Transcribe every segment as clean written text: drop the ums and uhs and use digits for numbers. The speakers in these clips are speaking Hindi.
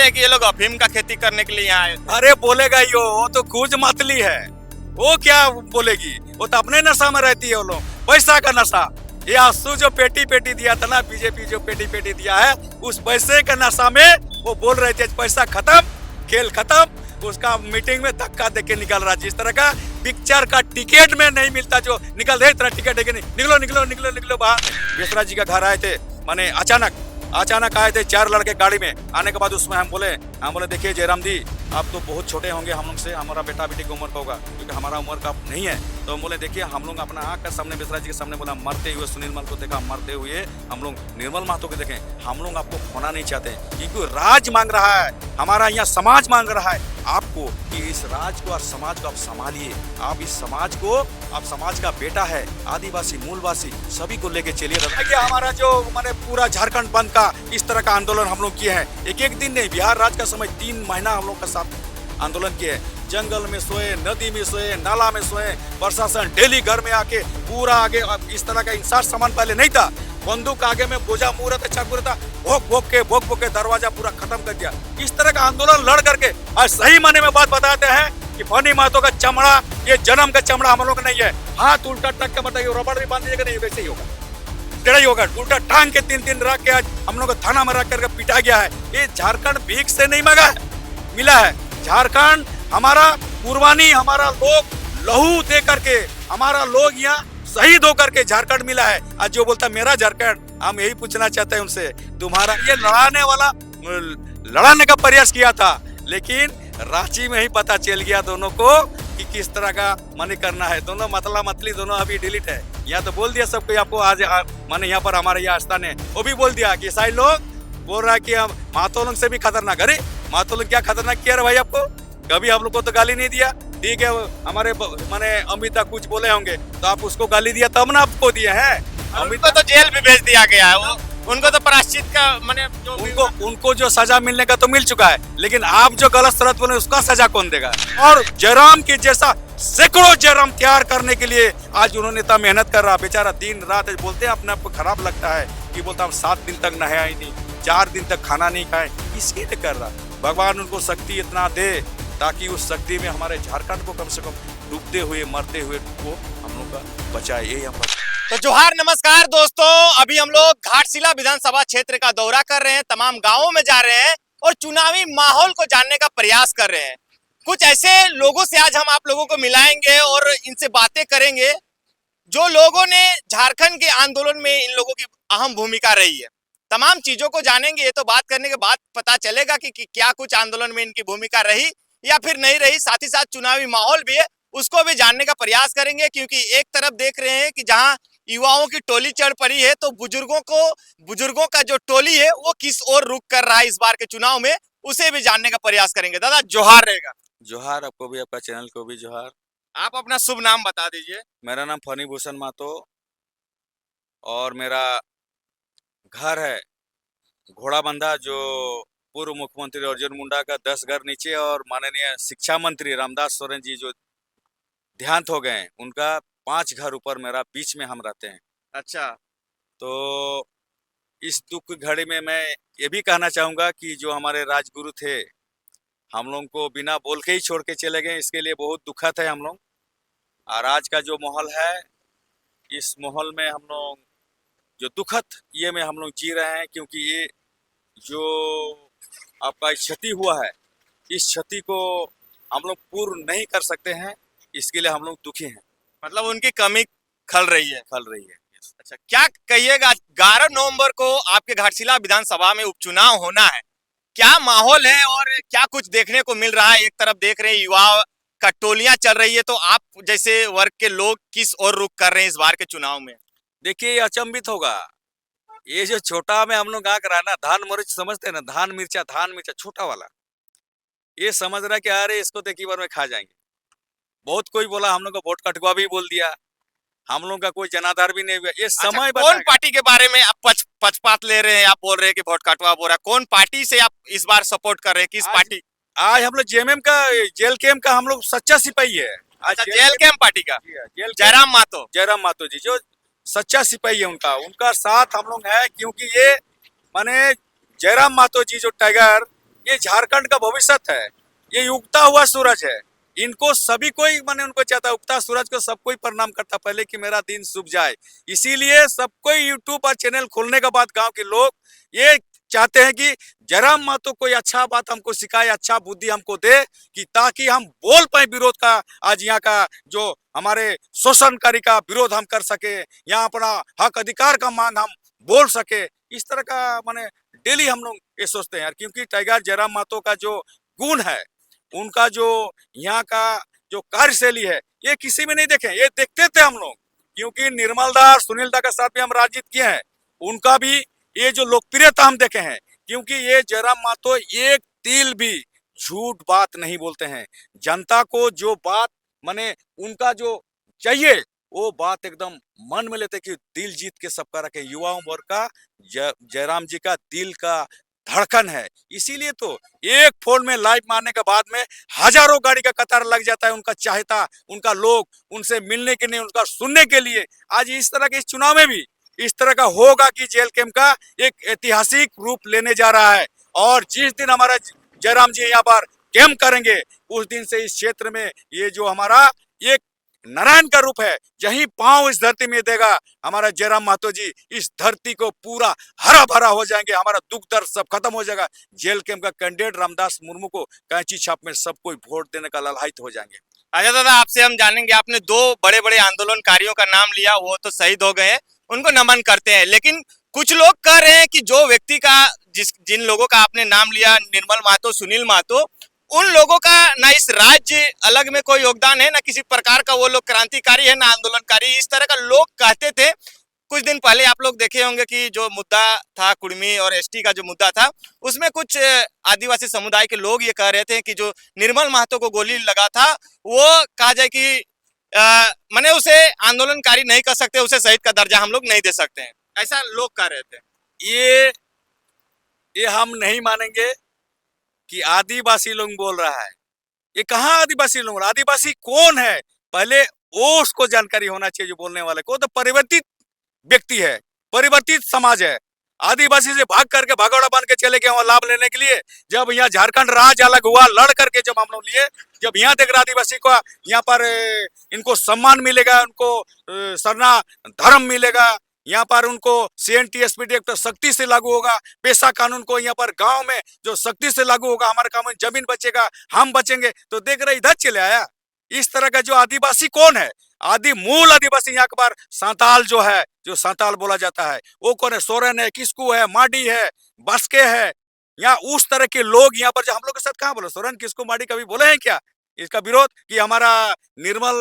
बोलते हैं कि ये लोग अफीम का खेती करने के लिए यहाँ आए। अरे बोलेगा ही वो तो खूज मतली है, वो क्या बोलेगी, वो तो अपने नशा में रहती है। वो लोग पैसा का नशा, ये आंसू जो पेटी पेटी दिया था ना, बीजेपी जो पेटी पेटी दिया है, उस पैसे का नशा में वो बोल रहे थे पैसा खत्म, खेल खत्म। उसका मीटिंग में धक्का देके निकल रहा, जिस तरह का पिक्चर का टिकट में नहीं मिलता, जो निकल रहे इतना टिकट है कि नहीं, निकलो निकलो निकलो निकलो बाहर। मिश्रा जी का घर आए थे, माने अचानक आए थे 4 लड़के गाड़ी में। आने के बाद उसमें हम बोले देखिए जयराम जी, आप तो बहुत छोटे होंगे हम लोग से, हमारा बेटा बेटी की उम्र का होगा, क्योंकि हमारा उम्र का नहीं है। तो हम बोले देखिए हम लोग अपना आँख के सामने मिश्रा जी के सामने बोला मरते हुए सुनील महतो को देखा, मरते हुए हम लोग निर्मल महतो को देखें, हम लोग आपको खोना नहीं चाहते, क्योंकि राज मांग रहा है, हमारा यहाँ समाज मांग रहा है आपको कि इस राज को और समाज को आप संभालिए। आप इस समाज को, आप समाज का बेटा है, आदिवासी मूलवासी सभी को लेके चलिए। हमारा जो माने पूरा झारखंड बंद का इस तरह का आंदोलन हम लोग किए हैं, एक दिन नहीं, बिहार राज्य का समय 3 महीना हम लोग का साथ आंदोलन किए हैं। जंगल में सोए, नदी में सोए, नाला में सोए, प्रशासन डेली घर में आके पूरा आगे, इस तरह का इंसान सामान पहले नहीं था, बंदूक आगे में बोझा मुँह रहता, चाकू रहता, भोग के दरवाजा पूरा खत्म कर दिया। इस तरह का आंदोलन लड़ करके आज सही माने में बात बताते हैं कि फनी महतो का चमड़ा, ये जन्म का चमड़ा हम लोग का नहीं है। हाथ उल्टा टक के बताइए, रबड़ भी बांध दीजिएगा नहीं, वैसे ही होगा, टेढ़ा ही होगा। उल्टा टांग के 3 रख के आज हम लोग को थाना में रख करके पीटा गया है। ये झारखंड भीख से नहीं मांगा है, मिला है। झारखंड हमारा कुर्बानी, हमारा लोग लहू दे करके, हमारा लोग यहाँ शहीद होकर के झारखंड मिला है। आज जो बोलता मेरा झारखंड, हम यही पूछना चाहते हैं उनसे, तुम्हारा ये लड़ाने का प्रयास किया था, लेकिन रांची में ही पता चल गया दोनों को कि किस तरह का मनी करना है। दोनों मतली दोनों अभी डिलीट है। यहाँ तो बोल दिया सबको, आपको आज माने यहाँ पर हमारे यहाँ स्थान है, वो भी बोल दिया कि ईसाई लोग बोल रहा है कि हम महतो लोग से भी खतरनाक। अरे महतो लोग क्या खतरनाक किया रे भाई आपको? कभी आप लोग को तो गाली नहीं दिया। ठीक है, हमारे माने अमिता कुछ बोले होंगे तो आप उसको गाली दिया तब ना आपको दिए हैं। अमिता तो जेल भी भेज दिया गया है, वो उनको तो प्रायश्चित का माने उनको जो सजा मिलने का तो मिल चुका है, लेकिन आप जो गलत शरत बोले उसका सजा कौन देगा? और जयराम की जैसा सैकड़ों जयराम तैयार करने के लिए आज उन्होंने इतना मेहनत कर रहा, बेचारा दिन रात बोलते हैं, अपने आप को खराब लगता है कि बोलता हम 7 दिन तक नहाया ही नहीं, 4 दिन तक खाना नहीं खाए, इसके लिए कर रहा। भगवान उनको शक्ति इतना दे ताकि उस शक्ति में हमारे झारखंड को कम से कम डूबते हुए मरते हुए को हम लोग का बचाए, यही हम। तो जोहार नमस्कार दोस्तों, अभी हम लोग घाटशिला विधानसभा क्षेत्र का दौरा कर रहे हैं, तमाम गांवों में जा रहे हैं और चुनावी माहौल को जानने का प्रयास कर रहे हैं। कुछ ऐसे लोगों से आज हम आप लोगों को मिलाएंगे और इनसे बातें करेंगे जो लोगों ने झारखंड के आंदोलन में इन लोगों की अहम भूमिका रही है। तमाम चीजों को जानेंगे, ये तो बात करने के बाद पता चलेगा कि क्या कुछ आंदोलन में इनकी भूमिका रही या फिर नहीं रही। साथ ही साथ चुनावी माहौल भी है, उसको भी जानने का प्रयास करेंगे, क्योंकि एक तरफ देख रहे हैं कि जहां युवाओं की टोली चढ़ पड़ी है, तो बुजुर्गों का जो टोली है वो किस ओर रुख कर रहा है इस बार के चुनाव में, उसे भी जानने का प्रयास करेंगे। दादा जोहार रहेगा। जोहार, आपको भी, आपका चैनल को भी जोहार। आप अपना शुभ नाम बता दीजिए। मेरा नाम फनी भूषण महतो और मेरा घर है घोड़ाबंधा, जो पूर्व मुख्यमंत्री अर्जुन मुंडा का 10 घर नीचे, और माननीय शिक्षा मंत्री रामदास सोरेन जी जो देहांत हो गए, उनका 5 घर ऊपर मेरा, बीच में हम रहते हैं। अच्छा, तो इस दुख की घड़ी में मैं ये भी कहना चाहूँगा कि जो हमारे राजगुरु थे, हम लोग को बिना बोल के ही छोड़ के चले गए, इसके लिए बहुत दुखद है हम लोग। और आज का जो माहौल है, इस माहौल में हम लोग जो दुखद ये में हम लोग जी रहे हैं, क्योंकि ये जो आपका क्षति हुआ है, इस क्षति को हम लोग पूर्ण नहीं कर सकते हैं, इसके लिए हम लोग दुखी हैं। मतलब उनकी कमी खल रही है। अच्छा, क्या कहिएगा, 11 नवंबर को आपके घाटशिला विधानसभा में उपचुनाव होना है, क्या माहौल है और क्या कुछ देखने को मिल रहा है? एक तरफ देख रहे हैं युवा का टोलियां चल रही है, तो आप जैसे वर्ग के लोग किस ओर रुख कर रहे हैं इस बार के चुनाव में? देखिए, ये अचंभित होगा, ये जो छोटा में हम लोग आ कर ना, धान मरीच समझते हैं ना, धान मिर्चा छोटा वाला, ये समझ रहा है कि अरे इसको तो एक ही बार में खा जाएंगे। बहुत कोई बोला, हम लोग को वोट कटवा भी बोल दिया, हम लोग का कोई जनाधार भी नहीं हुआ। ये समय अच्छा, कौन पार्टी के बारे में आप पक्षपात ले रहे हैं? आप बोल रहे हैं कि वोट कटवा बोल रहा है, कौन पार्टी से आप इस बार सपोर्ट कर रहे हैं, किस पार्टी? आज हम लोग जेएमएम का, जेल कैंप का हम लोग सच्चा सिपाही है। अच्छा, जेल कैंप पार्टी का जयराम महतो जी जो सच्चा सिपाही है, उनका साथ हम लोग है, क्योंकि ये माने जयराम महतो जी जो टाइगर ये झारखंड का भविष्य है, ये उगता हुआ सूरज है। इनको सभी कोई माने उनको चाहता है, उगता सूरज को सब कोई प्रणाम करता पहले कि मेरा दिन शुभ जाए। इसीलिए सब कोई यूट्यूब पर चैनल खोलने के बाद गांव के लोग ये चाहते हैं कि जयराम महतो कोई अच्छा बात हमको सिखाए, अच्छा बुद्धि हमको दे कि ताकि हम बोल पाए विरोध का। आज यहाँ का जो हमारे शोषणकारी का विरोध हम कर सके, यहाँ अपना हक अधिकार का मांग हम बोल सके। इस तरह का माने डेली हम लोग ये सोचते हैं यार, क्योंकि टाइगर जयराम महतो का जो गुण है, उनका जो यहाँ का जो कार्यशैली है, ये किसी में नहीं देखे। ये देखते थे हम लोग, क्योंकि निर्मल दा सुनील दा के साथ भी हम राजनीति किए हैं, उनका भी ये जो लोकप्रियता हम देखे हैं, क्योंकि ये जयराम महतो एक तिल भी झूठ बात नहीं बोलते हैं। जनता को जो बात माने उनका जो चाहिए वो बात एकदम मन में लेते कि दिल जीत के सबका रखे। युवाओं वर्ग का जयराम जी का दिल का धड़कन है। इसीलिए तो एक फोन में लाइव मारने के बाद में हजारों गाड़ी का कतार लग जाता है उनका चाहता, उनका लोग उनसे मिलने के लिए, उनका सुनने के लिए। आज इस तरह के इस चुनाव में भी इस तरह का होगा कि जेल कैंप का एक ऐतिहासिक रूप लेने जा रहा है। और जिस दिन हमारा जयराम जी यहाँ पर कैंप करेंगे, उस दिन से इस क्षेत्र में ये जो हमारा एक नारायण का रूप है, जहीं पांव इस धरती में देगा हमारा जयराम महतो जी, इस धरती को पूरा हरा भरा हो जाएंगे। हमारा दुख दर्द सब खत्म हो जाएगा। जेल कैंप का कैंडिडेट रामदास मुर्मू को कैंची छाप में सब कोई वोट देने का ललायित हो जाएंगे। अच्छा दादा, आपसे हम जानेंगे, आपने दो बड़े बड़े आंदोलनकारियों का नाम लिया, वो तो शहीद हो गए हैं, उनको नमन करते हैं, लेकिन कुछ लोग कह रहे हैं कि जो व्यक्ति का जिन लोगों का आपने नाम लिया, निर्मल महतो, सुनील महतो, उन लोगों का ना इस राज्य अलग में कोई योगदान है, ना किसी प्रकार का वो लोग क्रांतिकारी है, ना आंदोलनकारी। इस तरह का लोग कहते थे। कुछ दिन पहले आप लोग देखे होंगे कि जो मुद्दा था कुर्मी और एसटी का जो मुद्दा था, उसमें कुछ आदिवासी समुदाय के लोग ये कह रहे थे कि जो निर्मल महतो को गोली लगा था, वो कहा जाए कि माने उसे आंदोलनकारी नहीं कर सकते, उसे शहीद का दर्जा हम लोग नहीं दे सकते हैं, ऐसा लोग कह रहे थे। ये हम नहीं मानेंगे कि आदिवासी लोग बोल रहा है। ये कहाँ आदिवासी लोग, आदिवासी कौन है पहले वो उसको जानकारी होना चाहिए। जो बोलने वाले को तो परिवर्तित व्यक्ति है, परिवर्तित समाज है। आदिवासी से भाग करके भगोड़ा बन के चले गए वहां लाभ लेने के लिए। जब यहाँ झारखंड राज्य अलग हुआ, लड़ करके जब हम लोग लिए, जब यहाँ देख रहे आदिवासी को यहाँ पर इनको सम्मान मिलेगा, उनको सरना धर्म मिलेगा, यहाँ पर उनको CNTSPT एक्ट सख्ती से लागू होगा, पेशा कानून को यहाँ पर गांव में जो सख्ती से लागू होगा, हमारे काम में जमीन बचेगा, हम बचेंगे, तो देख रहे इधर चले आया। इस तरह का जो आदिवासी कौन है, मूल आदिवासी यहाँ पर सांताल जो है, जो सांताल बोला जाता है, वो कौन है? सोरेन है, किस्कू है, माडी है, बस्के है। यहाँ उस तरह के लोग यहाँ पर जो हम लोग के साथ कहाँ बोले, सोरेन किस्कू माडी कभी बोले हैं क्या इसका विरोध कि हमारा निर्मल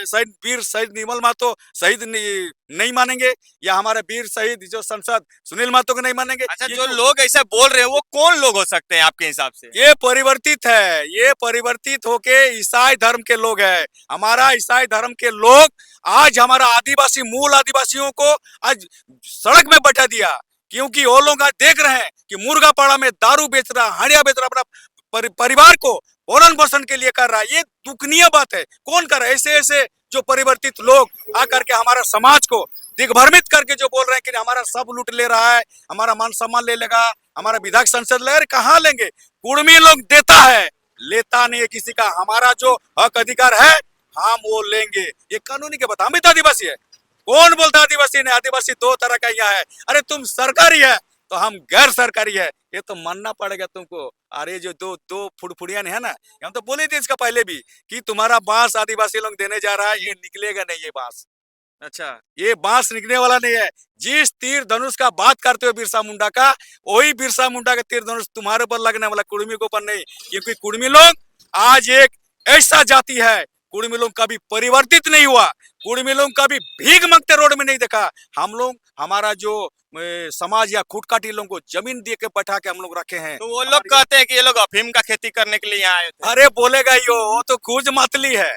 शहीद वीर शहीद निर्मल महतो शहीद नहीं मानेंगे, या हमारे वीर शहीद जो सांसद सुनील महतो को नहीं मानेंगे? अच्छा, जो लोग ऐसा बोल रहे हैं वो कौन लोग हो सकते हैं आपके हिसाब से? ये परिवर्तित है, ये परिवर्तित होके ईसाई धर्म के लोग हैं। हमारा ईसाई धर्म के लोग आज हमारा आदिवासी मूल आदिवासियों को आज सड़क में बैठा दिया, क्योंकि वो लोग आज देख रहे हैं कि मुर्गापाड़ा में दारू बेच रहा, हाड़िया बेच रहा, अपना परिवार को भरण पोषण के लिए कर रहा है। ये दुखनीय बात है। कौन कर रहा है? ऐसे ऐसे जो परिवर्तित लोग आकर के हमारा समाज को दिग्भ्रमित करके जो बोल रहे हैं कि हमारा सब लूट ले रहा है, हमारा मान सम्मान ले लेगा, हमारा विधायक संसद ले, कहाँ लेंगे? कुर्मी लोग देता है, लेता नहीं है किसी का। हमारा जो हक अधिकार है हम वो लेंगे। ये कानूनी के बता, हम भी तो आदिवासी है। कौन बोलता आदिवासी ने? आदिवासी दो तरह का यहाँ है। अरे तुम सरकारी है तो हम गैर सरकारी है, ये तो मानना पड़ेगा तुमको। अरे जो दो फुड़फुड़िया है ना, हम तो बोले थे इसका पहले भी कि तुम्हारा बांस आदिवासी लोग देने जा रहा है, ये निकलेगा नहीं ये बांस। अच्छा, ये बांस निकलने वाला नहीं है। जिस तीर धनुष का बात करते हो बिरसा मुंडा का, वही बिरसा मुंडा का तीर धनुष तुम्हारे ऊपर लगने वाला, कुर्मी के ऊपर नहीं। क्योंकि कुर्मी लोग आज एक ऐसा जाति है, कुर्मी लोग कभी परिवर्तित नहीं हुआ, कुर्मी लोग कभी भीख मांगते रोड में नहीं देखा। हम लोग हमारा जो समाज या खुटकाटी लोगों को जमीन दे के बैठा के हम लोग रखे हैं। तो वो लोग कहते हैं कि ये लोग अफीम का खेती करने के लिए यहाँ आए थे। अरे बोलेगा यो, वो तो खूज मतली है,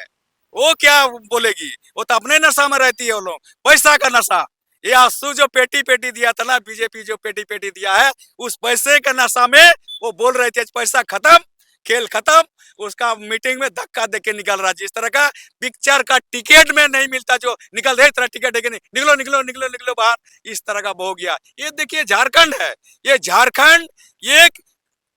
वो क्या बोलेगी? वो तो अपने नशा में रहती है। वो लोग पैसा का नशा, ये आंसू जो पेटी पेटी दिया था ना, बीजेपी जो पेटी पेटी दिया है, उस पैसे का नशा में वो बोल रहे थे पैसा खत्म, खेल खत्म। उसका मीटिंग में धक्का देके निकल रहा। जिस तरह का पिक्चर का टिकट में नहीं मिलता, जो निकल रहे तरह टिकट देके नहीं, निकलो निकलो निकलो निकलो बाहर, इस तरह का हो गया। ये देखिए झारखंड है, ये झारखंड एक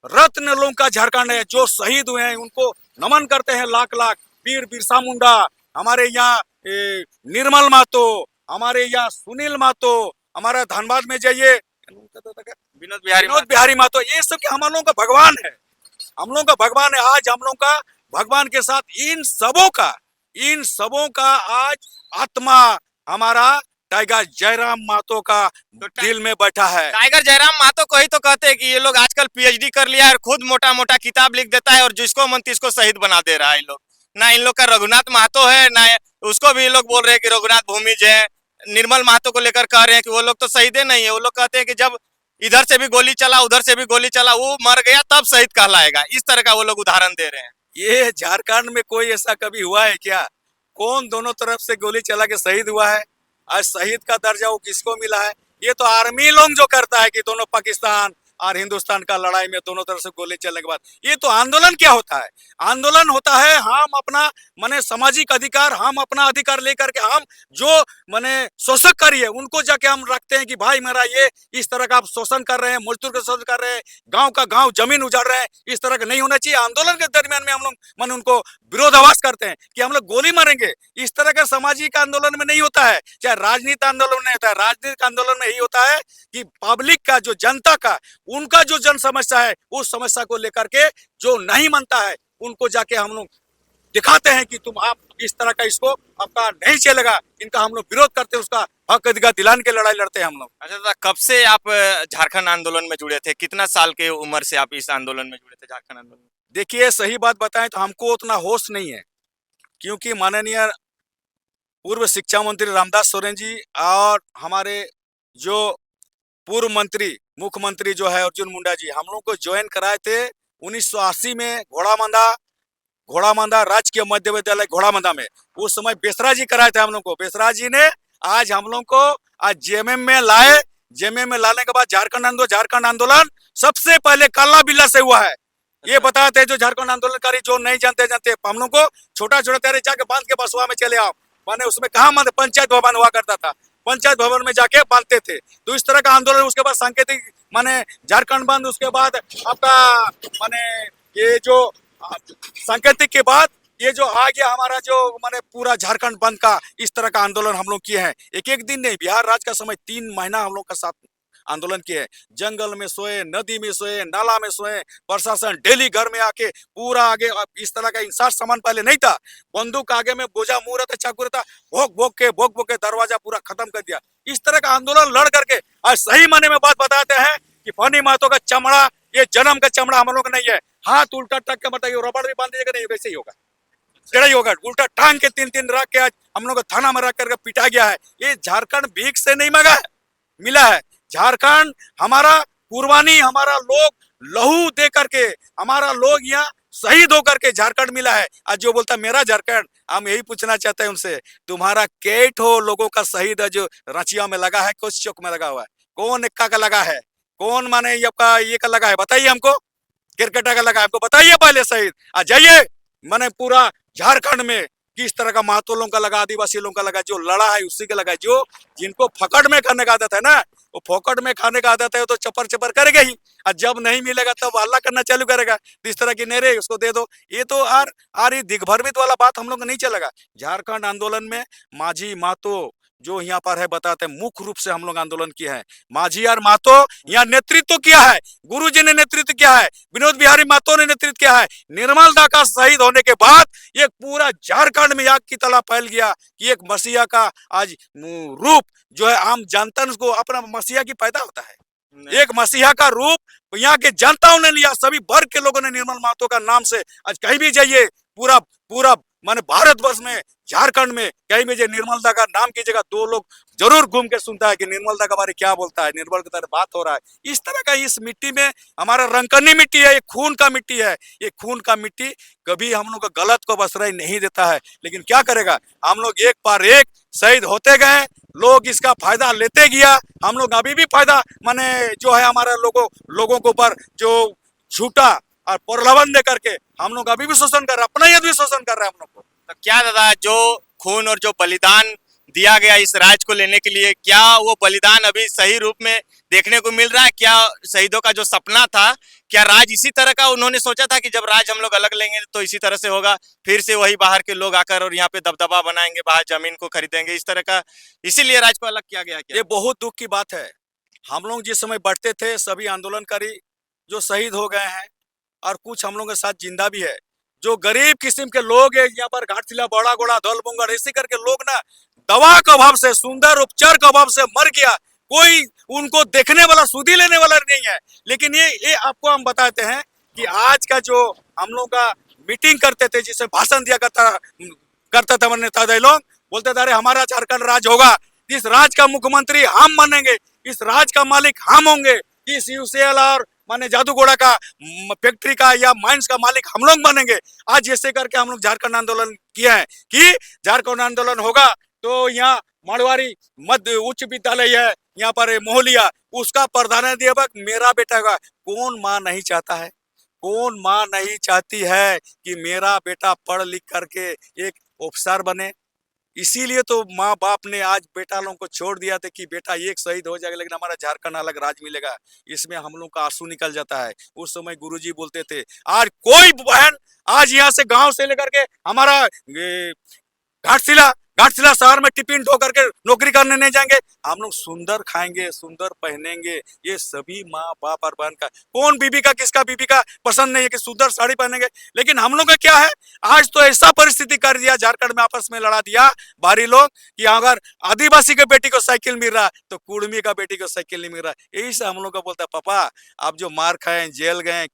रत्न लोगों का झारखंड है। जो शहीद हुए हैं उनको नमन करते हैं लाख लाख। वीर बिरसा मुंडा, हमारे यहाँ निर्मल महतो, हमारे यहाँ सुनील महतो, हमारा धनबाद में जाइए विनोद बिहारी महतो, ये सब के हम लोगों का भगवान है। हम लोगों का भगवान है। आज हम लोगों का भगवान के साथ इन सबों का आज आत्मा हमारा टाइगर जयराम महतो का दिल में बैठा है। टाइगर जयराम महतो को ही तो कहते हैं कि ये लोग आजकल पीएचडी कर लिया है और खुद मोटा मोटा किताब लिख देता है और जिसको मन तिसको शहीद बना दे रहा है। इन लोग ना, इन लोग का रघुनाथ महतो है ना, उसको भी ये लोग बोल रहे हैं कि रघुनाथ भूमिज है। निर्मल महतो को लेकर कह रहे हैं कि वो लोग तो शहीद नहीं है। वो लोग कहते हैं कि जब इधर से भी गोली चला उधर से भी गोली चला, वो मर गया तब शहीद कहलाएगा। इस तरह का वो लोग उदाहरण दे रहे हैं। ये झारखंड में कोई ऐसा कभी हुआ है क्या? कौन दोनों तरफ से गोली चला के शहीद हुआ है? आज शहीद का दर्जा वो किसको मिला है? ये तो आर्मी लोग जो करता है कि दोनों पाकिस्तान और हिंदुस्तान का लड़ाई में दोनों तरफ से गोली चलने के बाद, ये तो आंदोलन क्या होता है? आंदोलन होता है हम अपना माने सामाजिक अधिकार, हम अपना अधिकार लेकर के हम जो माने शोषण करिए उनको जाके हम रखते हैं कि भाई मेरा ये इस तरह का आप शोषण कर रहे हैं, मजदूर का शोषण कर रहे हैं, गांव का गांव जमीन उजाड़ रहे हैं, इस तरह का नहीं होना चाहिए। आंदोलन के दरमियान में हम लोग माने उनको विरोधाभास करते हैं कि हम लोग गोली मारेंगे। इस तरह का सामाजिक आंदोलन में नहीं होता है, चाहे राजनीतिक आंदोलन में होता है। राजनीतिक आंदोलन में यही होता है कि पब्लिक का, जो जनता का, उनका जो जन समस्या है उस समस्या को लेकर के जो नहीं मानता है उनको जाके हम लोग दिखाते हैं कि तुम आप इस तरह का इसको आपका नहीं चलेगा, इनका हम लोग विरोध करते हैं, उसका हक अधिकार दिलाने की लड़ाई लड़ते हैं हम लोग। अच्छा दादा, कब से आप झारखंड आंदोलन में जुड़े थे? कितना साल के उम्र से आप इस आंदोलन में जुड़े थे, झारखंड आंदोलन में? देखिए सही बात बताएं तो हमको उतना होश नहीं है, क्योंकि माननीय पूर्व शिक्षा मंत्री रामदास सोरेन जी और हमारे जो पूर्व मंत्री मुख्यमंत्री जो है अर्जुन मुंडा जी, हम लोग को ज्वाइन कराए थे 1980 में घोड़ामंदा राजकीय मध्य विद्यालय घोड़ामंदा में। उस समय बेसरा जी कराए थे हम लोग को। बेसरा जी ने आज हम लोग को आज जेएमएम में लाए। जेएमएम में लाने के बाद झारखंड आंदोलन सबसे पहले काला बिल्ला से हुआ है। ये बताते हैं जो झारखंड आंदोलनकारी जो नहीं जानते हम लोग को छोटा छोटा तेरे जाके बांध के बसुआ में चले आओ, माने उसमें कहा माने पंचायत भवन हुआ करता था, पंचायत भवन में जाके बांधते थे। तो इस तरह का आंदोलन, उसके बाद सांकेतिक माने झारखंड बंद, उसके बाद आपका माने ये जो सांकेतिक के बाद ये जो आ गया हमारा जो माने पूरा झारखंड बंद का, इस तरह का आंदोलन हम लोग किए हैं। एक एक दिन नहीं, बिहार राज्य का समय 3 महीना हम लोग का साथ आंदोलन किए हैं। जंगल में सोए, नदी में सोए, नाला में सोए, प्रशासन डेली घर में आके पूरा आगे इस तरह का इंसान सामान पहले नहीं था। बंदूक आगे में बोझा मुंह रहता, चाकू रहता, भोग भोग के दरवाजा पूरा खत्म कर दिया। इस तरह का आंदोलन लड़ करके आज सही माने में बात बताते हैं कि फनी महतो का चमड़ा, ये जन्म का चमड़ा हम लोग का नहीं है। हाथ उल्टा टक के बताइए, रबड़ भी बांध दीजिएगा नहीं, वैसे ही होगा, टेढ़ा ही होगा। उल्टा टांग के 3 रख के आज हम लोग को थाना में रख करके पिटा गया है। ये झारखंड भीख से नहीं मांगा है, मिला है। झारखंड हमारा कुर्बानी, हमारा लोग लहू दे करके, हमारा लोग यहाँ शहीद होकर के झारखंड मिला है। आज जो बोलता मेरा झारखंड, हम यही पूछना चाहते हैं उनसे, तुम्हारा केट हो लोगों का शहीद है जो रांचिया में लगा है, कुछ चौक में लगा हुआ है, कौन इक्का का लगा है, कौन माने ये का लगा है, बताइए हमको। क्रिकेटा का लगा है, हमको बताइए पहले शहीद। आ जाइए माने पूरा झारखंड में किस तरह का महतो लोगों का लगा, आदिवासी लोगों का लगा, जो लड़ा है उसी का लगा। जो जिनको फकड़ में खाने का आदत है ना, वो फोकट में खाने का आदत है तो चपर चपर करेगा ही, और जब नहीं मिलेगा तब हल्ला करना चालू करेगा। इस तरह की नेरे उसको दे दो, ये तो आर दिग्भ्रमित वाला बात हम लोग को नहीं चलेगा। झारखंड आंदोलन में माझी महतो जो यहाँ पर है बताते हैं, मुख्य रूप से हम लोग आंदोलन किए हैं। माझी और महतो यहाँ नेतृत्व किया है, गुरुजी ने नेतृत्व किया है, विनोद बिहारी महतो ने नेतृत्व किया है। निर्मल दा का शहीद होने के बाद एक पूरा झारखंड में आग की तरह फैल गया कि एक मसीहा का आज रूप जो है आम जनता उसको अपना मसीहा की पैदा होता है। एक मसीहा का रूप यहाँ के जनताओं ने लिया, सभी वर्ग के लोगों ने निर्मल महतो का नाम से आज कहीं भी जाइए, पूरा माने भारतवर्ष में, झारखंड में कहीं भी निर्मल दा का नाम कीजिएगा, 2 लोग जरूर घूम के सुनता है कि निर्मल दा के बारे क्या बोलता है, निर्मल के तरह बात हो रहा है। इस तरह का इस मिट्टी में हमारा रंकनी मिट्टी है, ये खून का मिट्टी है। ये खून का मिट्टी कभी हम लोग का गलत को बसराई नहीं देता है, लेकिन क्या करेगा, हम लोग एक पर एक शहीद होते गए, लोग इसका फायदा लेते गया। हम लोग अभी भी फायदा माने जो है हमारा लोगों के ऊपर जो झूठा और प्रलोभन दे करके हम लोग अभी भी शोषण कर रहे हैं, अपना ही अभी शोषण कर रहे हैं हम लोग को। तो क्या दादा, जो खून और जो बलिदान दिया गया इस राज्य को लेने के लिए, क्या वो बलिदान अभी सही रूप में देखने को मिल रहा है? क्या शहीदों का जो सपना था, क्या राज इसी तरह का उन्होंने सोचा था कि जब राज हम लोग अलग लेंगे तो इसी तरह से होगा, फिर से वही बाहर के लोग आकर और यहाँ पे दबदबा बनाएंगे, बाहर जमीन को खरीदेंगे, इस तरह का, इसीलिए राज को अलग किया गया क्या? ये बहुत दुख की बात है। हम लोग जिस समय बढ़ते थे सभी आंदोलनकारी जो शहीद हो गए हैं और कुछ हम लोग के साथ जिंदा भी है। जो गरीब किस्म के लोग है यहाँ पर घाटशिला, बड़ा गोड़ा, धौलबुंगर ऐसे करके लोग ना दवा के अभाव से, सुंदर उपचार के अभाव से मर गया। कोई उनको देखने वाला, सुधी लेने वाला नहीं है। लेकिन ये आपको हम बताते हैं कि आज का जो हम लोग का मीटिंग करते थे, जिसमें भाषण दिया करता था नेता लोग, बोलते थे अरे हमारा झारखंड राज होगा, इस राज का मुख्यमंत्री हम बनेंगे, इस राज का मालिक हम होंगे, इस यूसीएल और माने जादूगोड़ा का फैक्ट्री का या माइंस का मालिक हम लोग बनेंगे। आज जैसे करके हम लोग झारखंड आंदोलन किया है कि झारखंड आंदोलन होगा तो यहाँ मारवाड़ी मध्य उच्च विद्यालय है यहाँ पर मोहलिया, उसका प्रधानाध्यापक मेरा बेटा का। कौन माँ नहीं चाहता है, कौन माँ नहीं चाहती है कि मेरा बेटा पढ़ लिख करके एक अफसर बने। इसीलिए तो माँ बाप ने आज बेटा लोगों को छोड़ दिया था कि बेटा एक शहीद हो जाएगा लेकिन हमारा झारखंड अलग राज मिलेगा। इसमें हम लोग का आंसू निकल जाता है। उस समय गुरुजी बोलते थे आज कोई बहन आज यहाँ से गांव से लेकर के हमारा घाटशिला घाटशिला शहर में टिफिन ढो करके नौकरी करने नहीं जाएंगे। हम लोग सुंदर खाएंगे, सुंदर पहनेंगे। ये सभी माँ बाप और बहन का, कौन बीबी का किसका बीबी का पसंद नहीं है कि सुंदर साड़ी पहनेंगे। लेकिन हम लोग का क्या है, आज तो ऐसा परिस्थिति कर दिया, झारखंड में आपस में लड़ा दिया बाहरी लोग कि अगर आदिवासी के बेटी को साइकिल मिल रहा तो कुर्मी का बेटी को साइकिल नहीं मिल रहा। यही से हम लोग का बोलता पापा आप जो मार खाए, जेल गए,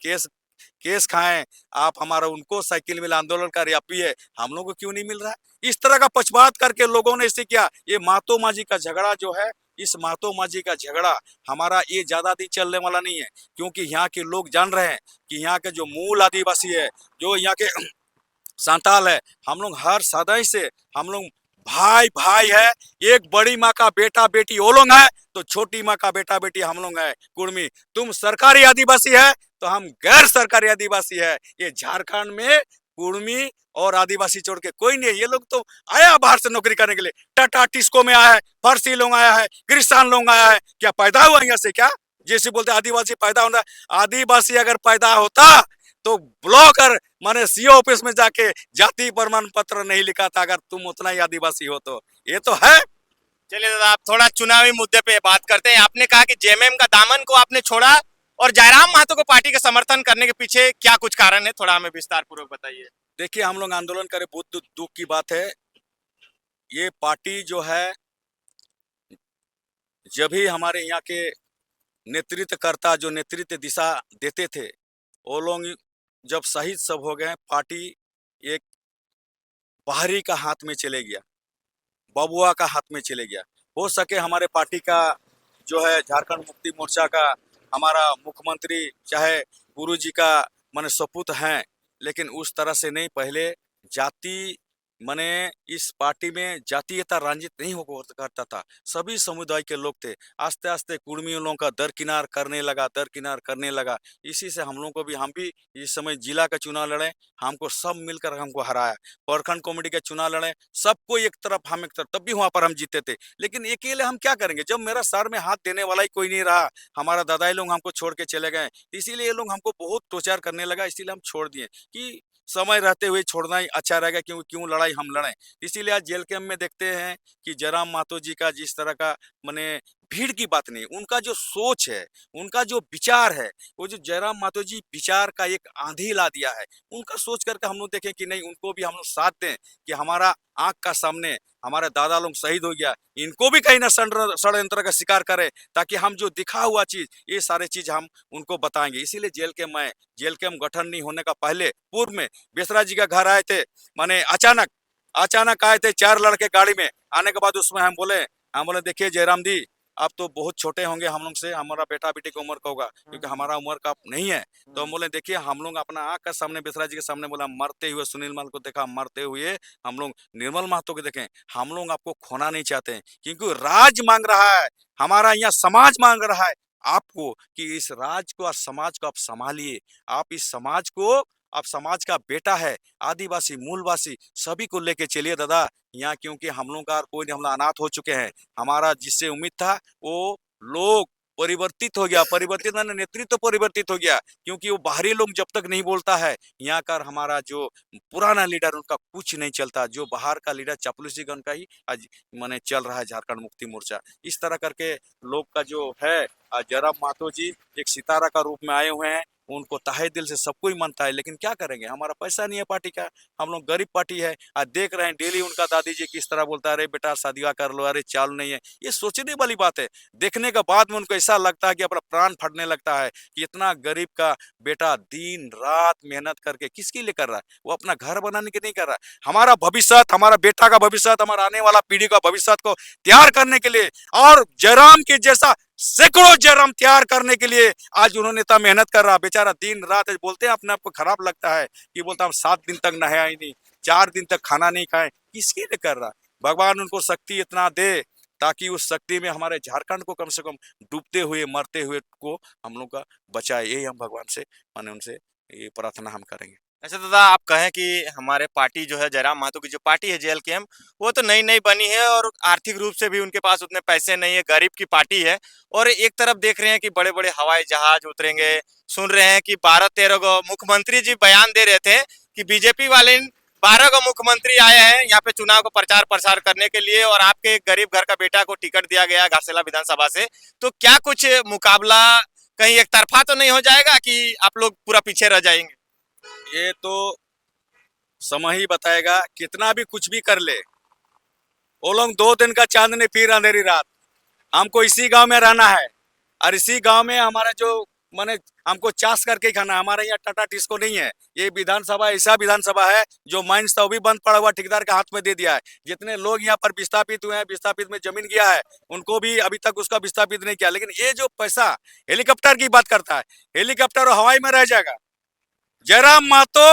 केस खाएं, आप हमारा उनको साइकिल मिला, आंदोलनकारी आप ही है, हम लोग को क्यों नहीं मिल रहा है। इस तरह का पक्षपात करके लोगों ने इसे किया। ये मातो माजी का झगड़ा जो है, इस मातो माजी का झगड़ा हमारा ये ज्यादा दिन चलने वाला नहीं है, क्योंकि यहाँ के लोग जान रहे हैं कि यहाँ के जो मूल आदिवासी है, जो यहाँ के सांताल है, हम लोग हर सदाई से हम लोग भाई भाई है। एक बड़ी माँ का बेटा बेटी वो लोग है तो छोटी माँ का बेटा बेटी हम लोग है। कुर्मी तुम सरकारी आदिवासी है तो हम गैर सरकारी आदिवासी है। ये झारखंड में कुर्मी और आदिवासी छोड़ के कोई नहीं है। ये लोग तो आया बाहर से नौकरी करने के लिए, टाटा टिस्को में आया है, फारसी लोग आया है, किसान लोग आया है। क्या पैदा हुआ यहाँ से क्या? जैसे बोलते आदिवासी पैदा होता, आदिवासी अगर पैदा होता तो ब्लॉक और माने सीओ ऑफिस में जाके जाति प्रमाण पत्र नहीं लिखा था, अगर तुम उतना ही आदिवासी हो तो। ये तो है। चलिए दादा, आप थोड़ा चुनावी मुद्दे पे बात करते हैं। आपने कहा कि जेएमएम का दामन को आपने छोड़ा और जयराम महतो को पार्टी का समर्थन करने के पीछे क्या कुछ कारण है, थोड़ा हमें विस्तार पूर्वक बताइए। देखिए हम लोग आंदोलन करे, बहुत दुख की बात है। ये पार्टी जो है, जब भी हमारे यहाँ के नेतृत्वकर्ता जो नेतृत्व दिशा देते थे, वो लोग जब शहीद सब हो गए, पार्टी एक बाहरी का हाथ में चले गया, बबुआ का हाथ में चले गया। हो सके हमारे पार्टी का जो है झारखंड मुक्ति मोर्चा का हमारा मुख्यमंत्री चाहे गुरुजी का माने सपूत हैं, लेकिन उस तरह से नहीं। पहले जाति माने इस पार्टी में जातीयता रंजित नहीं हो करता था, सभी समुदाय के लोग थे। आस्ते आस्ते कुर्मियों लोगों का दरकिनार करने लगा। इसी से हम लोग को भी, हम भी इस समय जिला का चुनाव लड़े, हमको सब मिलकर हमको हराया। प्रखंड कमेटी का चुनाव लड़े, सबको एक तरफ हम एक तरफ, तब भी वहां पर हम जीते थे। लेकिन अकेले हम क्या करेंगे जब मेरा सर में हाथ देने वाला ही कोई नहीं रहा। हमारा दादाई लोग हमको छोड़ के चले गए, इसीलिए ये लोग हमको बहुत टॉर्चर करने लगा। इसीलिए हम छोड़ दिए कि समय रहते हुए छोड़ना ही अच्छा रहेगा, क्यों लड़ाई हम लड़ें। इसीलिए आज जेल कैंप में देखते हैं कि जयराम महतो जी का जिस तरह का माने भीड़ की बात नहीं, उनका जो सोच है, उनका जो विचार है, वो जो जयराम महतो जी विचार का एक आंधी ला दिया है, उनका सोच करके हम लोग देखें कि नहीं, उनको भी हम लोग साथ दें कि हमारा आंख का सामने हमारे दादा लोग शहीद हो गया, इनको भी कहीं ना षड्यंत्र का शिकार करें, ताकि हम जो दिखा हुआ चीज, ये सारे चीज हम उनको बताएंगे। इसीलिए जेल कैंप गठन नहीं होने का पहले पूर्व में बेसरा जी का घर आए थे, माने अचानक आए थे 4 लड़के गाड़ी में। आने के बाद उसमें हम बोले देखिए जयराम जी, आप तो बहुत छोटे होंगे हम लोग से, हमारा बेटा बेटी की उम्र का होगा, क्योंकि हमारा उम्र का नहीं है। तो हम बोले देखिए, हम लोग अपना आँख का सामने बेसरा जी के सामने बोला, मरते हुए सुनील माल को देखा, मरते हुए हम लोग निर्मल महतो को देखें। हम लोग आपको खोना नहीं चाहते हैं, क्योंकि राज मांग रहा है, हमारा यहाँ समाज मांग रहा है आपको कि इस राज को और समाज को आप संभालिए। आप इस समाज को, आप समाज का बेटा है, आदिवासी मूलवासी सभी को लेके चलिए दादा यहाँ, क्योंकि हम लोग का कोई नहीं, हम लोग अनाथ हो चुके हैं। हमारा जिससे उम्मीद था वो लोग परिवर्तित हो गया, परिवर्तित माने नेतृत्व परिवर्तित हो गया, क्योंकि वो बाहरी लोग जब तक नहीं बोलता है, यहाँ का हमारा जो पुराना लीडर उनका कुछ नहीं चलता, जो बाहर का लीडर चापलूसीगण का ही आज माने चल रहा है झारखंड मुक्ति मोर्चा। इस तरह करके लोग का जो है जयराम महतो जी एक सितारा का रूप में आए हुए हैं, उनको तहे दिल से सब कोई मानता है, लेकिन क्या करेंगे, हमारा पैसा नहीं है पार्टी का, हम लोग गरीब पार्टी है। आज देख रहे हैं डेली उनका दादी जी किस तरह बोलता है, अरे बेटा शादियां कर लो, अरे चाल नहीं है। ये सोचने वाली बात है। देखने के बाद में उनको ऐसा लगता है कि अपना प्राण फटने लगता है कि इतना गरीब का बेटा दिन रात मेहनत करके किसके लिए कर रहा है, वो अपना घर बनाने के नहीं कर रहा है, हमारा भविष्य, हमारा बेटा का भविष्य, हमारा आने वाला पीढ़ी का भविष्य को तैयार करने के लिए, और जयराम के जैसा सैकड़ों जयराम तैयार करने के लिए आज उन्होंने इतना मेहनत कर रहा, बेचारा दिन रात बोलते हैं, अपने आप को खराब लगता है कि बोलता हम 7 दिन तक नहाया ही नहीं, 4 दिन तक खाना नहीं खाए, किसके लिए कर रहा। भगवान उनको शक्ति इतना दे ताकि उस शक्ति में हमारे झारखंड को कम से कम डूबते हुए मरते हुए को हम लोग का बचाए, यही हम भगवान से माने उनसे ये प्रार्थना हम करेंगे। अच्छा दादा, आप कहें कि हमारे पार्टी जो है जयराम महतो की जो पार्टी है जेएलकेएम, वो तो नई नई बनी है और आर्थिक रूप से भी उनके पास उतने पैसे नहीं है, गरीब की पार्टी है। और एक तरफ देख रहे हैं कि बड़े बड़े हवाई जहाज उतरेंगे, सुन रहे हैं कि 12-13 गो मुख्यमंत्री जी बयान दे रहे थे कि बीजेपी वाले 12 गो मुख्यमंत्री आए हैं यहाँ पे चुनाव का प्रचार प्रसार करने के लिए, और आपके एक गरीब घर का बेटा को टिकट दिया गया घाटशिला विधानसभा से। तो क्या कुछ मुकाबला कहीं एक तरफा तो नहीं हो जाएगा कि आप लोग पूरा पीछे रह जाएंगे? ये तो समय ही बताएगा, कितना भी कुछ भी कर ले, वो लोग 2 दिन का चांदनी फिर अंधेरी रात। हमको इसी गांव में रहना है और इसी गांव में हमारा जो माने हमको चास करके ही खाना है। हमारे यहाँ टाटा टिस्को नहीं है। ये विधानसभा ऐसा विधानसभा है जो माइंस था वो भी बंद पड़ा हुआ ठेकेदार के हाथ में दे दिया है। जितने लोग यहाँ पर विस्थापित हुए हैं, विस्थापित में जमीन गया है, उनको भी अभी तक उसका विस्थापित नहीं किया। लेकिन ये जो पैसा हेलीकॉप्टर की बात करता है, हेलीकॉप्टर हवाई में रह जाएगा। जयराम महतो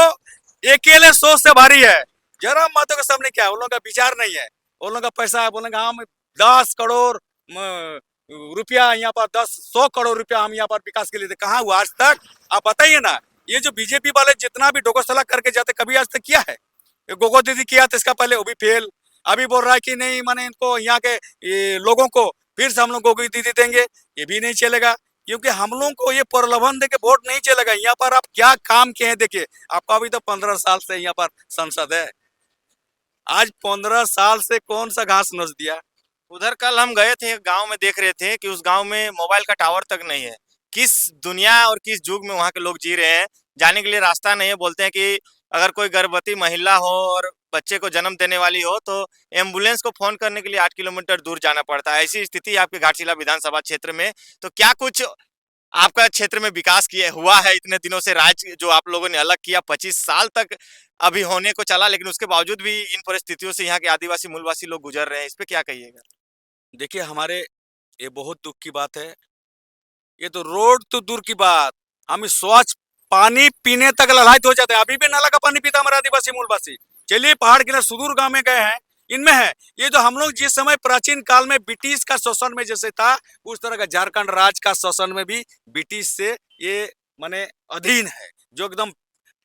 अकेले सोच से भारी है। जयराम महतो के सामने क्या है, उन लोगों का विचार नहीं है, उन लोगों का पैसा है। बोलेंगे हम 10 करोड़ रुपया यहाँ पर 100 करोड़ रुपया हम यहाँ पर विकास के लिए थे, कहाँ हुआ आज तक? आप बताइए ना। ये जो बीजेपी वाले जितना भी डोकोसला करके जाते, कभी आज तक किया है? गोगो दीदी किया था इसका पहले, वो भी फेल। अभी बोल रहा है कि नहीं माने इनको यहाँ के लोगों को फिर से हम लोग गोगो दीदी देंगे, ये भी नहीं चलेगा, क्योंकि हम लोगों को ये प्रलोभन देके वोट नहीं चलेगा। यहाँ पर आप क्या काम किए हैं देखिए, आपका अभी तो 15 साल से यहाँ पर संसद है, आज 15 साल से कौन सा घास नोच दिया? उधर कल हम गए थे गांव में, देख रहे थे कि उस गांव में मोबाइल का टावर तक नहीं है। किस दुनिया और किस युग में वहां के लोग जी रहे हैं, जाने के लिए रास्ता नहीं है। बोलते हैं कि अगर कोई गर्भवती महिला हो और बच्चे को जन्म देने वाली हो तो एम्बुलेंस को फोन करने के लिए 8 किलोमीटर दूर जाना पड़ता है। ऐसी स्थिति आपके घाटशिला विधानसभा क्षेत्र में। तो क्या कुछ आपका क्षेत्र में विकास किया हुआ है इतने दिनों से? राज्य जो आप लोगों ने अलग किया 25 साल तक अभी होने को चला, लेकिन उसके बावजूद भी इन परिस्थितियों से यहाँ के आदिवासी मूलवासी लोग गुजर रहे हैं, इस पे क्या कहिएगा? देखिए हमारे, ये बहुत दुख की बात है। ये तो रोड तो दूर की बात, हम इस स्वच्छ पानी पीने तक ललायत हो जाते हैं। अभी भी नाला का पानी पीता हमारे आदिवासी मूलवासी। चलिए पहाड़ के सुदूर गांव में गए हैं, इनमें है ये जो हम लोग जिस समय प्राचीन काल में ब्रिटिश का शासन में जैसे था, उस तरह का झारखंड राज्य का शासन में भी ब्रिटिश से ये माने अधीन है, जो एकदम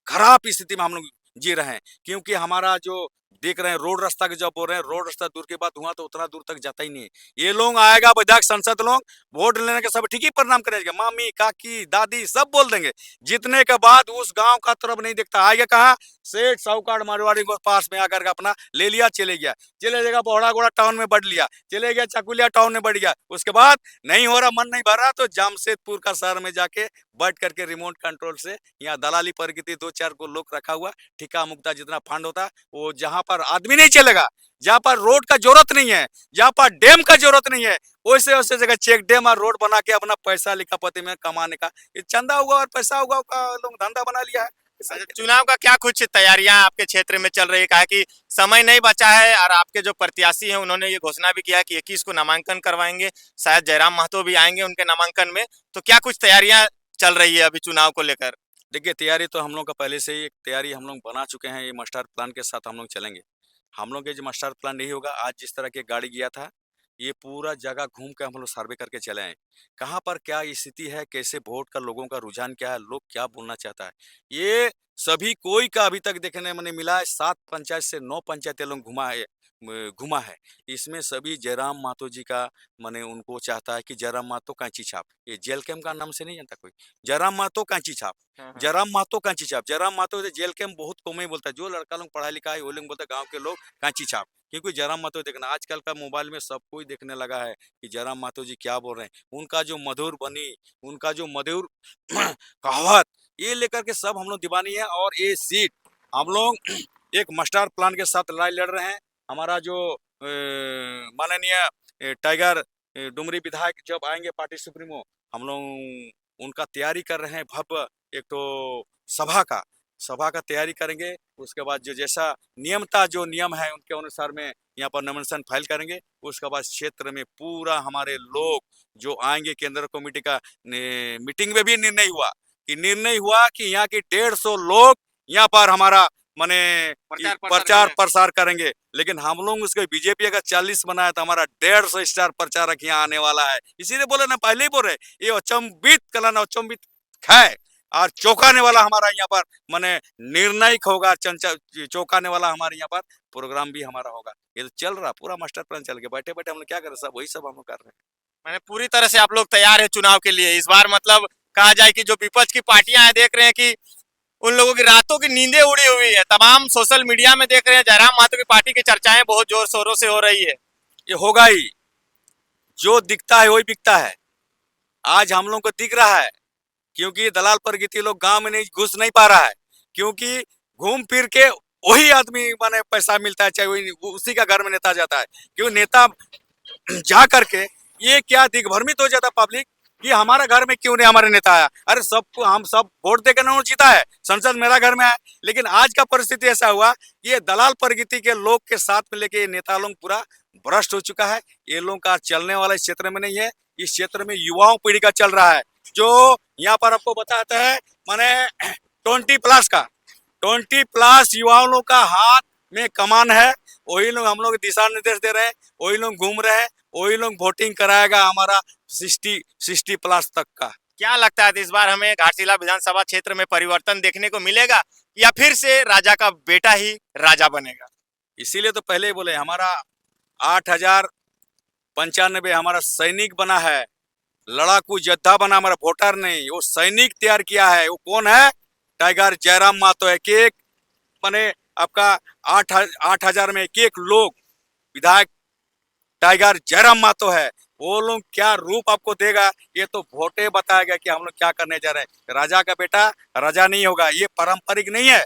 खराब स्थिति में हम लोग जी रहे हैं। क्योंकि हमारा जो देख रहे हैं रोड रास्ता के, जब बोल रहे हैं रोड रास्ता दूर के बाद हुआ तो उतना दूर तक जाता ही नहीं है। ये लोग आएगा विधायक सांसद लोग वोट लेने के सब ठीक ही प्रणाम करेगा, मामी काकी दादी सब बोल देंगे। जीतने के बाद उस गांव का तरफ नहीं देखता। आएगा कहाँ? सेठ साहूकार मारवाड़ी को पास में आकर के अपना ले लिया, चले गया। चले जाएगा बहोड़ा टाउन में बढ़ लिया, चले गया चकुलिया टाउन में बढ़ गया। उसके बाद नहीं हो रहा, मन नहीं भर रहा, तो जामशेदपुर का शहर में जाके बैठ करके रिमोट कंट्रोल से यहाँ दलाली प्रकृति 2-4 को लोग रखा हुआ, ठिका मुक्ता जितना फंड होता वो जहाँ पर आदमी नहीं चलेगा, जहाँ पर रोड का जरूरत नहीं है, जहाँ पर डैम का जरूरत नहीं है, वैसे वैसे जगह चेक डैम और रोड बना के अपना पैसा लिखापति में कमाने का ये चंदा हुआ और पैसा हुआ का लोग धंधा बना लिया है। अच्छा, चुनाव का क्या कुछ तैयारियां आपके क्षेत्र में चल रही है? कहा कि समय नहीं बचा है और आपके जो प्रत्याशी हैं उन्होंने ये घोषणा भी किया है कि 21 को नामांकन करवाएंगे, शायद जयराम महतो भी आएंगे उनके नामांकन में। तो क्या कुछ तैयारियां चल रही है अभी चुनाव को लेकर? देखिए तैयारी तो हम लोग का पहले से ही एक तैयारी हम लोग बना चुके हैं। ये मास्टर प्लान के साथ हम लोग चलेंगे। हम लोग के जो मास्टर प्लान नहीं होगा, आज जिस तरह की गाड़ी गया था ये पूरा जगह घूम के हम लोग सर्वे करके चले आए। कहाँ पर क्या स्थिति है, कैसे वोट का लोगों का रुझान क्या है, लोग क्या बोलना चाहता है, ये सभी कोई का अभी तक देखने में नहीं मिला है। 7 पंचायत से 9 पंचायत ये लोग घुमा है। इसमें सभी जयराम मातो जी का माने उनको चाहता है कि जयराम मातो कैंची छाप, ये जेल कैम्प का नाम से नहीं जानता कोई, जयराम मातो कैंची छाप, हाँ, हाँ। जयराम मातो कैंची छाप, जयराम मातो जेल कैम्प बहुत कम ही बोलता है। जो लड़का लोग पढ़ा लिखा है वो लोग बोलते हैं गाँव के लोग कैंची छाप, क्योंकि जयराम मातो देखना आजकल का मोबाइल में सब कोई देखने लगा है कि जयराम मातो जी क्या बोल रहे हैं। उनका जो मधुर बनी, उनका जो मधुर कहावत, ये लेकर के सब हम लोग दीवानी है। और ये सीट हम लोग एक मास्टर प्लान के साथ लड़ाई लड़ रहे हैं। हमारा जो माननीय टाइगर डुमरी विधायक जब आएंगे पार्टी सुप्रीमो, हम लोग उनका तैयारी कर रहे हैं भव्य एक तो सभा का तैयारी करेंगे। उसके बाद जो जैसा जो नियम है उनके अनुसार में यहाँ पर नॉमिनेशन फाइल करेंगे। उसके बाद क्षेत्र में पूरा हमारे लोग जो आएंगे, केंद्र कमेटी का मीटिंग में भी निर्णय हुआ कि यहाँ के 150 लोग यहाँ पर हमारा माने प्रचार प्रसार करेंगे। लेकिन हम लोग उसको बीजेपी का 40 बनाया तो हमारा 150 स्टार प्रचारक यहाँ आने वाला है। इसीलिए बोले ना, पहले ही बोल रहे ये अचंभित कला ना अचंभित है और चौंकाने वाला हमारा यहाँ पर माने निर्णायक होगा। चौंकाने वाला हमारे यहाँ पर प्रोग्राम भी हमारा होगा। ये तो चल रहा, पूरा मास्टर प्लान चल गया। बैठे बैठे हम लोग क्या कर रहे हैं, सब वही सब हम लोग कर रहे हैं। मैंने पूरी तरह से आप लोग तैयार है चुनाव के लिए इस बार। मतलब कहा जाए कि जो विपक्ष की पार्टियां हैं, देख रहे हैं कि उन लोगों की रातों की नींदें उड़ी हुई है। तमाम सोशल मीडिया में देख रहे हैं जयराम मातो की पार्टी की चर्चाएं बहुत जोर शोरों से हो रही है। ये होगा ही, जो दिखता है वही बिकता है। आज हम लोग को दिख रहा है क्योंकि दलाल प्रगति लोग गांव में नहीं घुस नहीं पा रहा है, क्योंकि घूम फिर के वही आदमी माने पैसा मिलता है, चाहे वही उसी का घर में नेता जाता है। क्यों नेता जा करके ये क्या दिग्भ्रमित हो जाता पब्लिक कि हमारा घर में क्यों नहीं हमारे नेता आया। अरे सबको हम सब वोट देकर नहीं जीता है, संसद मेरा घर में है। लेकिन आज का परिस्थिति ऐसा हुआ, ये दलाल प्रगति के लोग के साथ में लेके नेता लोग पूरा भ्रष्ट हो चुका है। ये लोगों का चलने वाला इस क्षेत्र में नहीं है। इस क्षेत्र में युवाओं पीढ़ी का चल रहा है। जो यहाँ पर आपको बताता है माने 20+ युवाओं लोग का हाथ में कमान है। वही लोग हम लोग दिशा निर्देश दे रहे हैं, वही लोग घूम रहे हैं, वही लोग वोटिंग कराएगा हमारा 60+ तक का। क्या लगता है इस बार हमें घाटशिला विधानसभा क्षेत्र में परिवर्तन देखने को मिलेगा या फिर से राजा का बेटा ही राजा बनेगा? इसीलिए तो पहले ही बोले हमारा 8095 हमारा सैनिक बना है, लड़ाकू योद्धा बना, हमारा वोटर नहीं, वो सैनिक तैयार किया है। वो कौन है? टाइगर जयराम मातो है। कि एक माने आपका 8,000 में एक लोग विधायक टाइगर जयराम मातो है। वो लोग क्या रूप आपको देगा, ये तो वोटे बताएगा कि हम लोग क्या करने जा रहे हैं। राजा का बेटा राजा नहीं होगा, ये पारंपरिक नहीं है।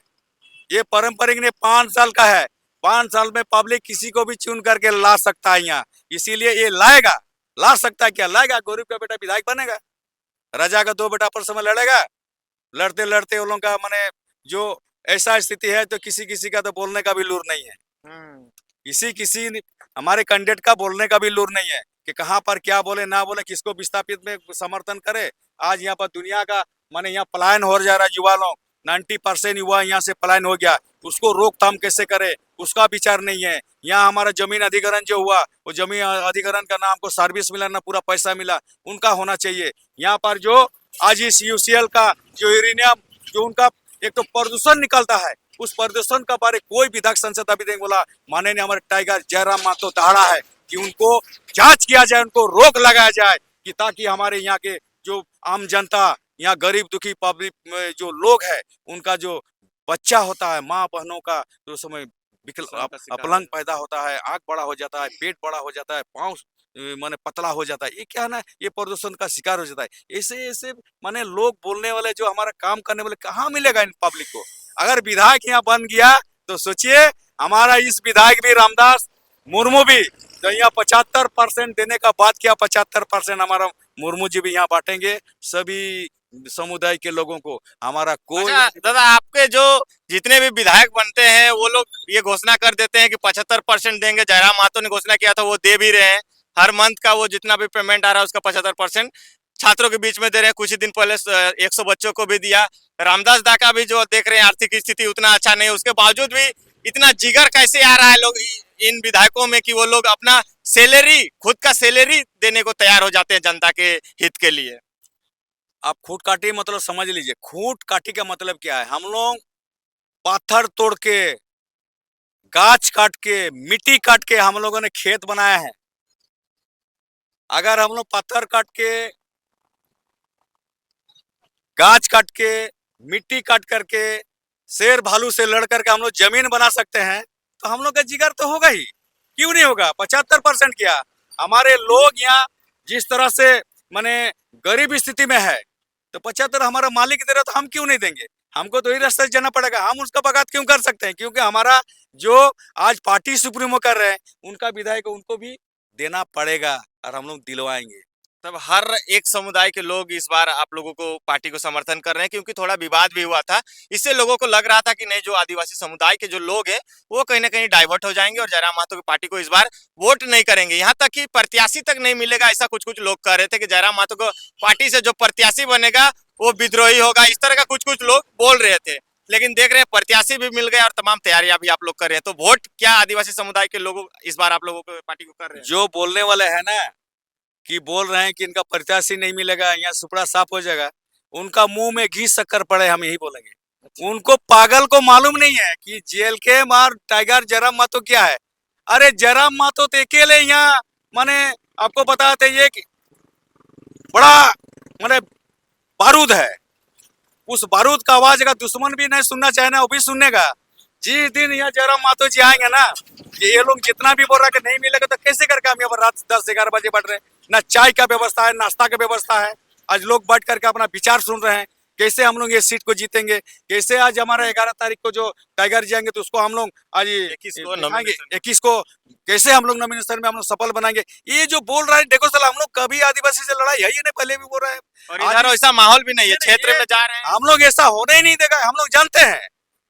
ये पारंपरिक नहीं, 5 साल का है। 5 साल में पब्लिक किसी को भी चुन करके ला सकता है यहाँ। इसीलिए ये लाएगा, ला सकता है, क्या लाएगा? गरीब का बेटा विधायक बनेगा, राजा का 2 बेटा पर समय लड़ेगा। लड़ते लड़ते उन लोगों का माने जो ऐसा स्थिति है तो किसी का तो बोलने का भी लूर नहीं है। किसी हमारे कैंडिडेट का बोलने का भी लूर नहीं है कि कहाँ पर क्या बोले ना बोले, किसको विस्थापित में समर्थन करे। आज यहाँ पर दुनिया का माने यहाँ पलायन हो जा रहा है। युवा लोग 90% युवा यहाँ से पलायन हो गया, उसको रोकथाम कैसे करे उसका विचार नहीं है। यहाँ हमारा जमीन अधिग्रहण जो हुआ, वो जमीन अधिग्रहण का नाम को सर्विस मिला ना पूरा पैसा मिला, उनका होना चाहिए। यहाँ पर जो आज इस यूसीएल का जो यूरेनियम जो उनका एक तो प्रदूषण निकलता है, उस प्रदूषण का बारे कोई विधायक संसद अभी तक बोला। माननीय हमारे टाइगर जयराम मातो दहाड़ा है कि उनको जांच किया जाए, उनको रोक लगाया जाए कि ताकि हमारे यहाँ के जो आम जनता, यहाँ गरीब दुखी पब्लिक जो लोग है, उनका जो बच्चा होता है, माँ बहनों का जो समय अपलंग पैदा होता है, आंख बड़ा हो जाता है, पेट बड़ा हो जाता है, पाँव माने पतला हो जाता है, ये क्या ना, ये प्रदूषण का शिकार हो जाता है। ऐसे ऐसे माने लोग बोलने वाले, जो हमारा काम करने वाले कहाँ मिलेगा इन पब्लिक को? अगर विधायक यहाँ बन गया तो सोचिए हमारा इस विधायक भी रामदास मुर्मू भी तो यहाँ 75% देने का बात किया, 75% हमारा मुर्मू जी भी यहाँ बांटेंगे सभी समुदाय के लोगों को। हमारा कोई दादा, आपके जो जितने भी विधायक बनते हैं वो लोग ये घोषणा कर देते हैं कि 75% देंगे। जयराम मातो ने घोषणा किया था, वो दे भी रहे हैं। हर मंथ का वो जितना भी पेमेंट आ रहा है उसका 75% छात्रों के बीच में दे रहे हैं। कुछ ही दिन पहले 100 बच्चों को भी दिया। रामदास दा का भी जो देख रहे हैं आर्थिक स्थिति उतना अच्छा नहीं है, उसके बावजूद भी इतना जिगर कैसे आ रहा है? लोग इन विधायकों में कि वो लोग अपना सैलरी, खुद का सैलरी देने को तैयार हो जाते हैं जनता के हित के लिए। आप खूंट काटी मतलब समझ लीजिए, खूंट काटी का मतलब क्या है। हम लोग पत्थर तोड़ के, गाछ काट के, मिट्टी काट के हम लोगों ने खेत बनाया है। अगर हम लोग पत्थर काट के, गाछ काट के, मिट्टी काट करके, शेर भालू से लड़ करके हम लोग जमीन बना सकते हैं, तो हम लोग का जिगर तो होगा ही, क्यों नहीं होगा। 75% क्या, हमारे लोग यहाँ जिस तरह से माने गरीब स्थिति में है, तो 75 हमारा मालिक दे रहा, तो हम क्यों नहीं देंगे। हमको तो यही रास्ते से जाना पड़ेगा। हम उसका बगात क्यों कर सकते हैं, क्योंकि हमारा जो आज पार्टी सुप्रीमो कर रहे हैं, उनका विधायक उनको भी देना पड़ेगा और हम लोग दिलवाएंगे। तब हर एक समुदाय के लोग इस बार आप लोगों को पार्टी को समर्थन कर रहे हैं, क्योंकि थोड़ा विवाद भी हुआ था। इससे लोगों को लग रहा था कि नहीं, जो आदिवासी समुदाय के जो लोग हैं वो कहीं ना कहीं डाइवर्ट हो जाएंगे और जयराम महतो की पार्टी को इस बार वोट नहीं करेंगे। यहाँ तक कि प्रत्याशी तक नहीं मिलेगा, ऐसा कुछ कुछ लोग कह रहे थे कि जयराम महतो को पार्टी से जो प्रत्याशी बनेगा वो विद्रोही होगा, इस तरह का कुछ कुछ लोग बोल रहे थे। लेकिन देख रहे हैं प्रत्याशी भी मिल गए और तमाम तैयारियां भी आप लोग कर रहे हैं। तो वोट क्या आदिवासी समुदाय के लोग इस बार आप लोगों को पार्टी को कर रहे हैं? जो बोलने वाले हैं ना कि बोल रहे हैं कि इनका प्रत्याशी नहीं मिलेगा, यहाँ सुपड़ा साफ हो जाएगा, उनका मुंह में घी शक्कर पड़े, हम यही बोलेंगे। उनको पागल को मालूम नहीं है कि जेल के मार टाइगर जयराम महतो क्या है। अरे जयराम महतो तो अकेले यहाँ माने आपको बताते ये कि बड़ा माने बारूद है। उस बारूद का आवाज अगर दुश्मन भी नहीं सुनना चाहे ना, वो भी सुनेगा। जिस दिन यहाँ जयराम महतो जी आएंगे ना, ये लोग जितना भी बोल रहा है कि नहीं मिलेगा, तो कैसे करके हम यहाँ पर रात 10-11 बजे बैठ रहे हैं। ना चाय का व्यवस्था है, नाश्ता का व्यवस्था है। आज लोग बैठ करके अपना विचार सुन रहे हैं, कैसे हम लोग ये सीट को जीतेंगे, कैसे आज हमारा 11 तारीख को जो टाइगर जाएंगे तो उसको हम लोग आज 21 को कैसे हम लोग नॉमिनेशन में हम लोग सफल बनाएंगे। ये जो बोल रहा है, देखो सर, हम लोग कभी आदिवासी से लड़ाई है ही नहीं, पहले भी बोल रहे हैं। और इधर वैसा माहौल भी नहीं है, क्षेत्र में जा रहे हैं हम लोग, ऐसा होने ही नहीं देगा। हम लोग जानते हैं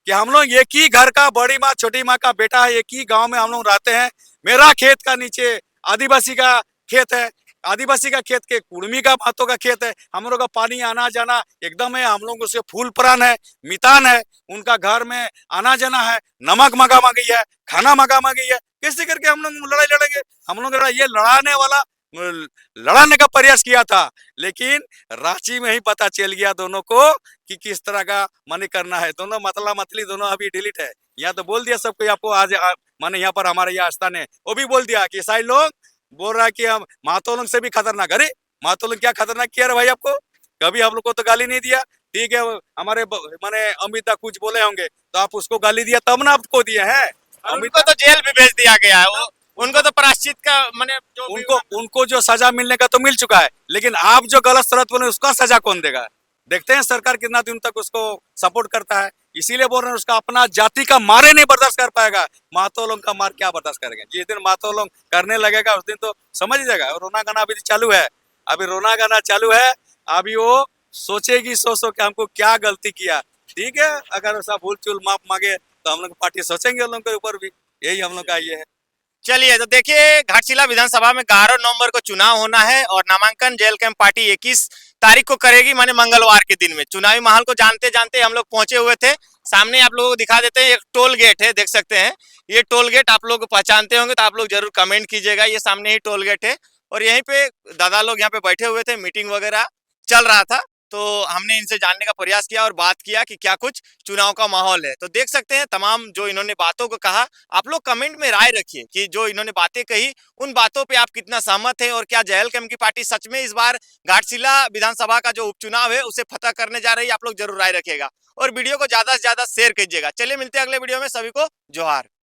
कि हम लोग एक ही घर का, बड़ी माँ छोटी माँ का बेटा है, एक ही गांव में हम लोग रहते हैं। मेरा खेत का नीचे आदिवासी का खेत है, आदिवासी का खेत के कुर्मी का महतो का खेत है। हम लोग का पानी आना जाना एकदम है, हम लोग उससे फूल प्राण है, मितान है। उनका घर में आना जाना है, नमक मंगा गई है, खाना मंगा गई है। कैसे करके हम लोग लड़ाई लड़ेंगे। हम लोग ये लड़ाने वाला लड़ाने का प्रयास किया था, लेकिन रांची में ही पता चल गया दोनों को कि किस तरह का माने करना है। दोनों मतला मतली दोनों अभी डिलीट है। यहाँ तो बोल दिया सबको, आपको आज माने यहाँ पर हमारे यहाँ स्थान है, वो भी बोल दिया कि ईसाई लोग बोल रहा है कि हम महतो लोग से भी खतरनाक। अरे महतो लोग क्या खतरनाक किया रे भाई आपको? कभी हम लोग को तो गाली नहीं दिया। ठीक है, हमारे माने अमिता कुछ बोले होंगे तो आप उसको गाली दिया, तब ना आपको दिए हैं। उनको तो जेल भी भेज दिया गया है, वो उनको तो प्रायश्चित का माने जो उनको जो सजा मिलने का तो मिल चुका है, लेकिन आप जो गलत शरत बोले उसका सजा कौन देगा? देखते हैं सरकार कितना दिन तक उसको सपोर्ट करता है। इसीलिए बोल रहे हैं, उसका अपना जाति का मारे नहीं बर्दाश्त कर पाएगा, महतो लोग का मार क्या बर्दाश्त करेंगे। जिस दिन महतो लोग करने लगेगा उस दिन तो समझ जाएगा। रोना गाना अभी चालू है, अभी रोना गाना चालू है। अभी वो सोचेगी, सो के हमको क्या गलती किया। ठीक है, अगर ऐसा भूल चूल माफ मांगे तो हम लोग पार्टी सोचेंगे उन लोगों के ऊपर भी। यही हम लोग का ये है। चलिए, तो देखिए, घाटशिला विधानसभा में 11 नवंबर को चुनाव होना है और नामांकन जेल कैंप पार्टी 21 तारीख को करेगी, माने मंगलवार के दिन में। चुनावी माहौल को जानते जानते हम लोग पहुंचे हुए थे। सामने आप लोगों को दिखा देते हैं, एक टोल गेट है, देख सकते हैं। ये टोल गेट आप लोग पहचानते होंगे तो आप लोग जरूर कमेंट कीजिएगा। ये सामने ही टोल गेट है और यहीं पे दादा लोग यहाँ पे बैठे हुए थे, मीटिंग वगैरह चल रहा था। तो हमने इनसे जानने का प्रयास किया और बात किया कि क्या कुछ चुनाव का माहौल है। तो देख सकते हैं तमाम जो इन्होंने बातों को कहा। आप लोग कमेंट में राय रखिए कि जो इन्होंने बातें कही उन बातों पे आप कितना सहमत हैं और क्या जयल कैंप की पार्टी सच में इस बार घाटशिला विधानसभा का जो उपचुनाव है उसे फतह करने जा रही है। आप लोग जरूर राय रखिएगा और वीडियो को ज्यादा से ज्यादा शेयर कीजिएगा। चलिए, मिलते हैं अगले वीडियो में। सभी को जोहार।